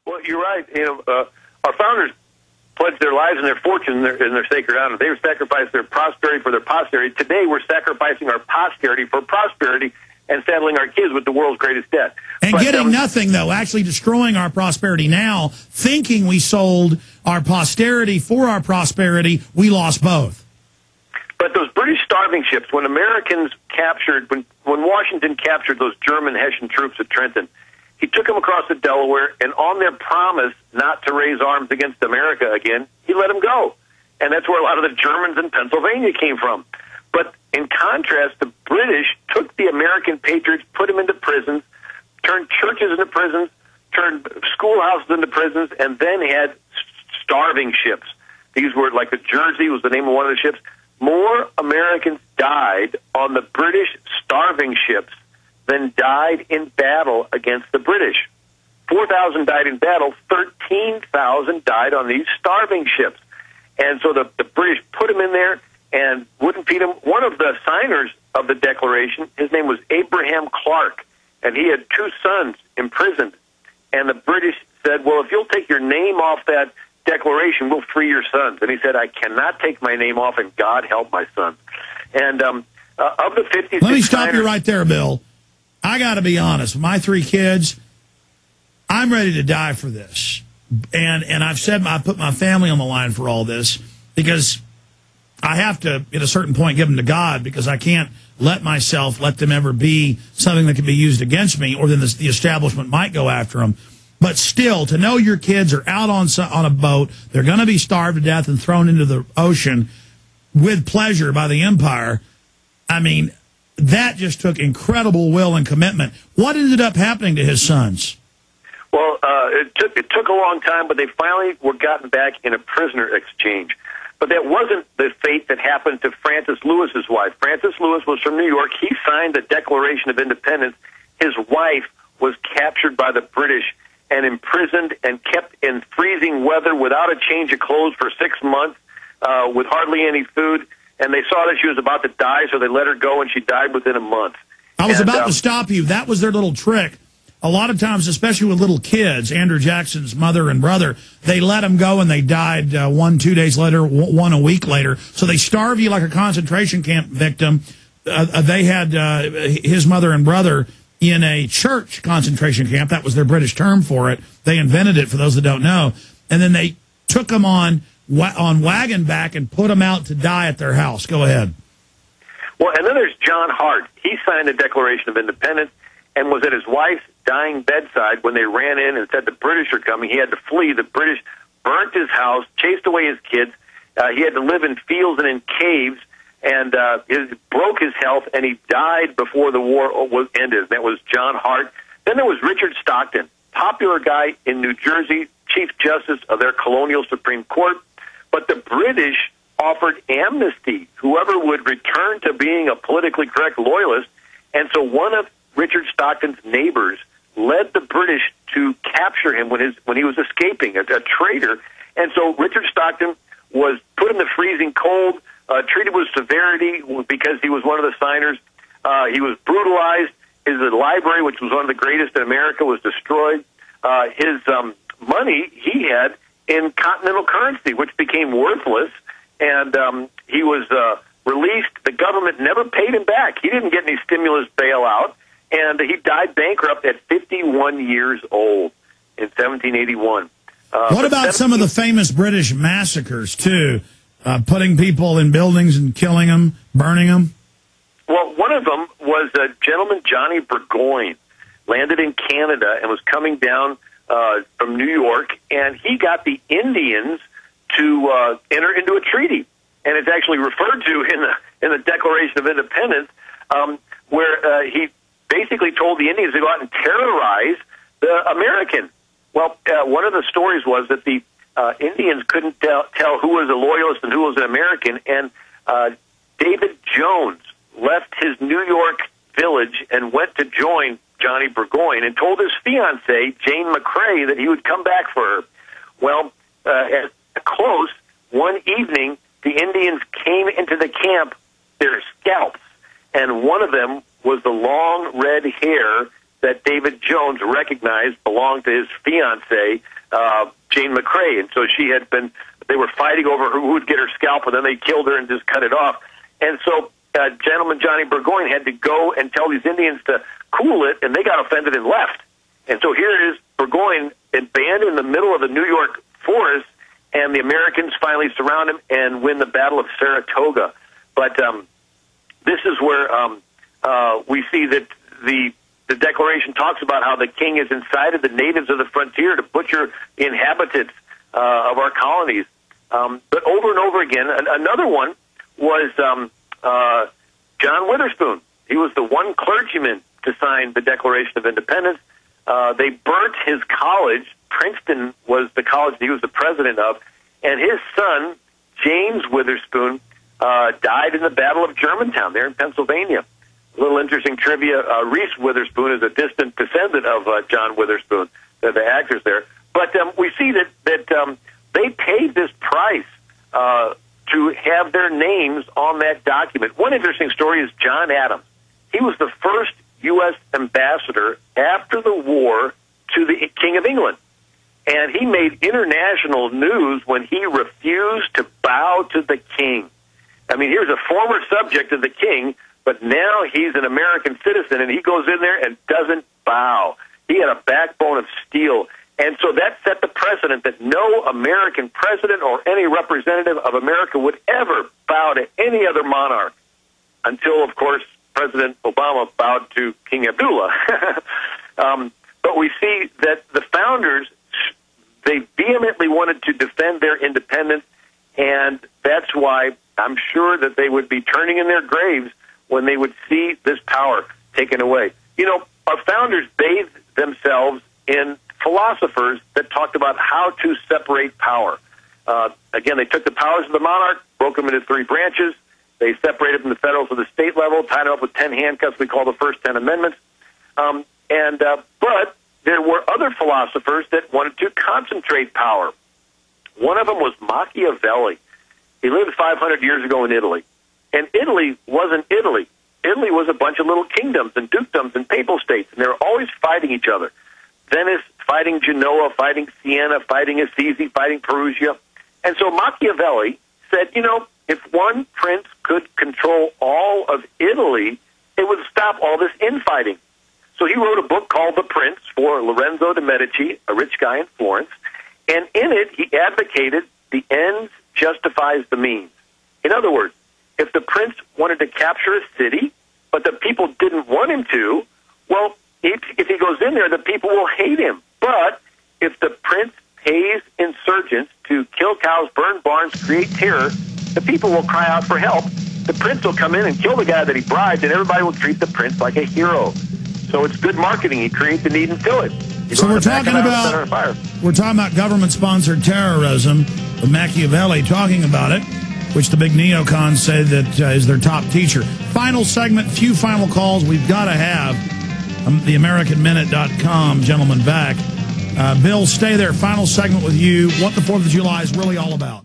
Well, you're right. Our founders pledged their lives and their fortune in their sacred honor. They sacrificed their prosperity for their posterity. Today, we're sacrificing our posterity for prosperity and saddling our kids with the world's greatest debt. And getting nothing, though, actually destroying our prosperity now, thinking we sold our posterity for our prosperity, we lost both. But those British starving ships, when Americans captured, when Washington captured those German Hessian troops at Trenton, he took them across the Delaware, and on their promise not to raise arms against America again, he let them go. And that's where a lot of the Germans in Pennsylvania came from. But in contrast, the British took the American patriots, put them into prisons, turned churches into prisons, turned schoolhouses into prisons, and then had starving ships. These were like the Jersey was the name of one of the ships. More Americans died on the British starving ships than died in battle against the British. 4,000 died in battle, 13,000 died on these starving ships. And so the British put them in there and wouldn't feed them. One of the signers of the Declaration, his name was Abraham Clark, and he had 2 sons imprisoned. And the British said, well, if you'll take your name off that Declaration, we'll free your sons. And he said, I cannot take my name off, and God help my sons. And of the 56 Let me stop you right there, Bill. I got to be honest. My 3 kids, I'm ready to die for this. And I've said I put my family on the line for all this because I have to, at a certain point, give them to God because I can't let them ever be something that can be used against me, or then the establishment might go after them. But still, to know your kids are out on a boat, they're going to be starved to death and thrown into the ocean with pleasure by the empire, I mean, that just took incredible will and commitment. What ended up happening to his sons? Well, it took a long time, but they finally were gotten back in a prisoner exchange. But that wasn't the fate that happened to Francis Lewis's wife. Francis Lewis was from New York. He signed the Declaration of Independence. His wife was captured by the British and imprisoned and kept in freezing weather without a change of clothes for 6 months, with hardly any food. And they saw that she was about to die, so they let her go, and she died within a month. I was about to stop you. That was their little trick. A lot of times, especially with little kids, Andrew Jackson's mother and brother, they let them go and they died 1-2 days later, one a week later. So they starve you like a concentration camp victim. They had his mother and brother in a church concentration camp. That was their British term for it. They invented it, for those that don't know. And then they took them on wagon back and put them out to die at their house. Go ahead. Well, and then there's John Hart. He signed the Declaration of Independence and was at his wife's dying bedside when they ran in and said the British are coming. He had to flee. The British burnt his house, chased away his kids. He had to live in fields and in caves, and broke his health, and he died before the war was ended. That was John Hart. Then there was Richard Stockton, popular guy in New Jersey, Chief Justice of their colonial Supreme Court. But the British offered amnesty, whoever would return to being a politically correct loyalist. And so one of Richard Stockton's neighbors led the British to capture him when he was escaping, a traitor. And so Richard Stockton was put in the freezing cold, treated with severity because he was one of the signers. He was brutalized. His library, which was one of the greatest in America, was destroyed. His money he had in continental currency, which became worthless, and he was released. The government never paid him back. He didn't get any stimulus bailout, and he died bankrupt at 51 years old in 1781. What about some of the famous British massacres, too? Putting people in buildings and killing them, burning them? Well, one of them was a gentleman, Johnny Burgoyne, landed in Canada and was coming down from New York, and he got the Indians to enter into a treaty. And it's actually referred to in the Declaration of Independence, where he basically told the Indians to go out and terrorize the Americans. Well, one of the stories was that the Indians couldn't tell who was a loyalist and who was an American, and David Jones left his New York village and went to join Johnny Burgoyne and told his fiancée, Jane McCrae, that he would come back for her. Well, at close, one evening, the Indians came into the camp, their scalps, and one of them was the long red hair that David Jones recognized belonged to his fiancée, Jane McCrae. And so they were fighting over who would get her scalp, and then they killed her and just cut it off. And so Gentleman Johnny Burgoyne had to go and tell these Indians to cool it, and they got offended and left. And so here it is, Burgoyne banned in the middle of the New York forest, and the Americans finally surround him and win the Battle of Saratoga. But this is where we see that the Declaration talks about how the king has incited the natives of the frontier to butcher the inhabitants of our colonies. But over and over again, another one was John Witherspoon. He was the one clergyman to sign the Declaration of Independence. They burnt his college. Princeton was the college that he was the president of, and his son, James Witherspoon, died in the Battle of Germantown there in Pennsylvania. A little interesting trivia, Reese Witherspoon is a distant descendant of John Witherspoon, the actors there. But we see that they paid this price to have their names on that document. One interesting story is John Adams. He was the first U.S. ambassador after the war to the King of England. And he made international news when he refused to bow to the king. I mean, here's a former subject of the king, but now he's an American citizen, and he goes in there and doesn't bow. He had a backbone of steel. And so that set the precedent that no American president or any representative of America would ever bow to any other monarch until, of course, President Obama bowed to King Abdullah. But we see that the founders, they vehemently wanted to defend their independence, and that's why I'm sure that they would be turning in their graves when they would see this power taken away. You know, our founders bathed themselves in philosophers that talked about how to separate power. Again, they took the powers of the monarch, broke them into three branches. They separated from the federal to the state level, tied it up with 10 handcuffs we call the first 10 amendments. But there were other philosophers that wanted to concentrate power. One of them was Machiavelli. He lived 500 years ago in Italy. And Italy wasn't Italy. Italy was a bunch of little kingdoms and dukedoms and papal states, and they were always fighting each other. Venice fighting Genoa, fighting Siena, fighting Assisi, fighting Perugia. And so Machiavelli said, you know, if one prince could control all of Italy, it would stop all this infighting. So he wrote a book called The Prince for Lorenzo de' Medici, a rich guy in Florence. And in it, he advocated the ends justifies the means. In other words, if the prince wanted to capture a city, but the people didn't want him to, well, if he goes in there, the people will hate him. But if the prince pays insurgents to kill cows, burn barns, create terror, the people will cry out for help. The prince will come in and kill the guy that he bribed, and everybody will treat the prince like a hero. So it's good marketing. You create the need and fill it. So we're talking about government-sponsored terrorism, with Machiavelli talking about it, which the big neocons say that is their top teacher. Final segment, few final calls we've got to have. TheAmericanMinute.com, gentlemen back. Bill, stay there. Final segment with you. What the 4th of July is really all about.